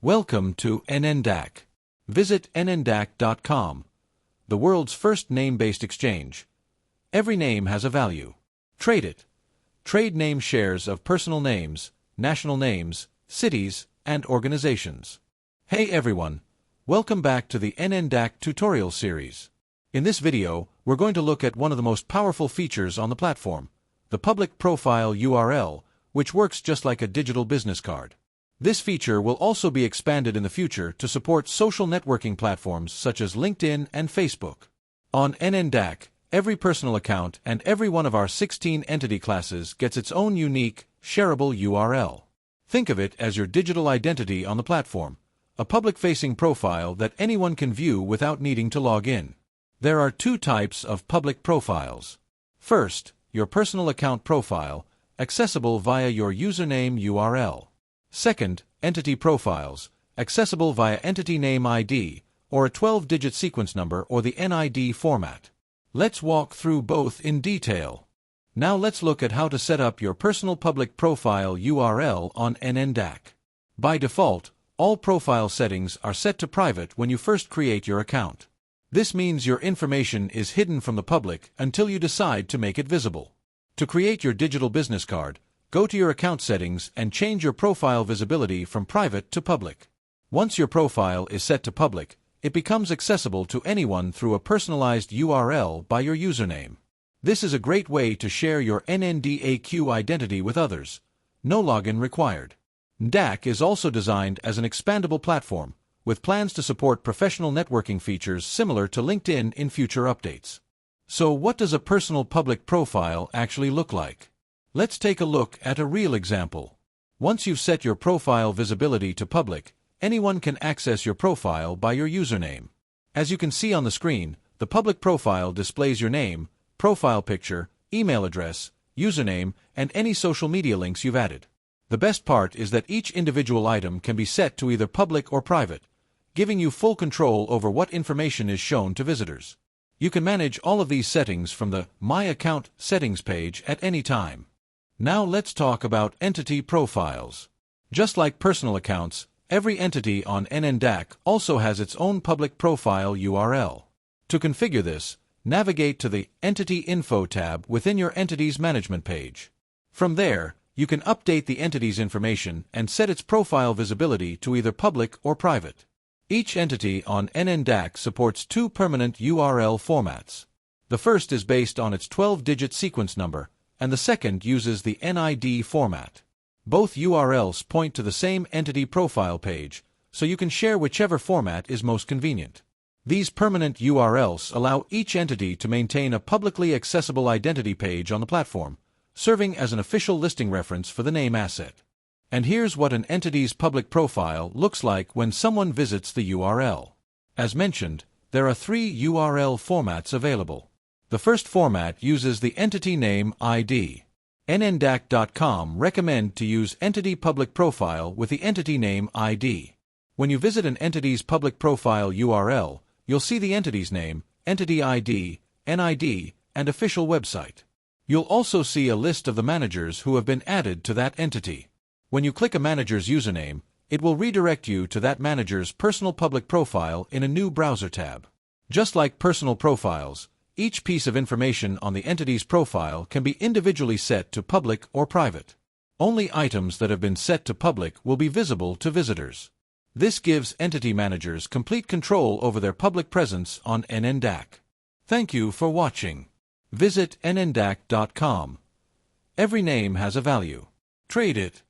Welcome to NNDAQ. Visit NNDAQ.com, the world's first name-based exchange. Every name has a value. Trade it. Trade name shares of personal names, national names, cities, and organizations. Hey everyone, welcome back to the NNDAQ tutorial series. In this video, we're going to look at one of the most powerful features on the platform, the public profile URL, which works just like a digital business card. This feature will also be expanded in the future to support social networking platforms such as LinkedIn and Facebook. On NNDAQ, every personal account and every one of our 16 entity classes gets its own unique, shareable URL. Think of it as your digital identity on the platform, a public-facing profile that anyone can view without needing to log in. There are two types of public profiles. First, your personal account profile, accessible via your username URL. Second, entity profiles, accessible via entity name ID, or a 12-digit sequence number or the NID format. Let's walk through both in detail. Now let's look at how to set up your personal public profile URL on NNDAQ. By default, all profile settings are set to private when you first create your account. This means your information is hidden from the public until you decide to make it visible. To create your digital business card, go to your account settings and change your profile visibility from private to public. Once your profile is set to public, it becomes accessible to anyone through a personalized URL by your username. This is a great way to share your NNDAQ identity with others. No login required. NNDAQ is also designed as an expandable platform, with plans to support professional networking features similar to LinkedIn in future updates. So what does a personal public profile actually look like? Let's take a look at a real example. Once you've set your profile visibility to public, anyone can access your profile by your username. As you can see on the screen, the public profile displays your name, profile picture, email address, username, and any social media links you've added. The best part is that each individual item can be set to either public or private, giving you full control over what information is shown to visitors. You can manage all of these settings from the My Account settings page at any time. Now let's talk about entity profiles. Just like personal accounts, every entity on NNDAQ also has its own public profile URL. To configure this, navigate to the Entity Info tab within your entity's management page. From there, you can update the entity's information and set its profile visibility to either public or private. Each entity on NNDAQ supports two permanent URL formats. The first is based on its 12-digit sequence number, and the second uses the NID format. Both URLs point to the same entity profile page, so you can share whichever format is most convenient. These permanent URLs allow each entity to maintain a publicly accessible identity page on the platform, serving as an official listing reference for the name asset. And here's what an entity's public profile looks like when someone visits the URL. As mentioned, there are three URL formats available. The first format uses the entity name ID. NNDAQ.com recommend to use entity public profile with the entity name ID. When you visit an entity's public profile URL, you'll see the entity's name, entity ID, NID, and official website. You'll also see a list of the managers who have been added to that entity. When you click a manager's username, it will redirect you to that manager's personal public profile in a new browser tab. Just like personal profiles, each piece of information on the entity's profile can be individually set to public or private. Only items that have been set to public will be visible to visitors. This gives entity managers complete control over their public presence on NNDAQ. Thank you for watching. Visit NNDAQ.com. Every name has a value. Trade it.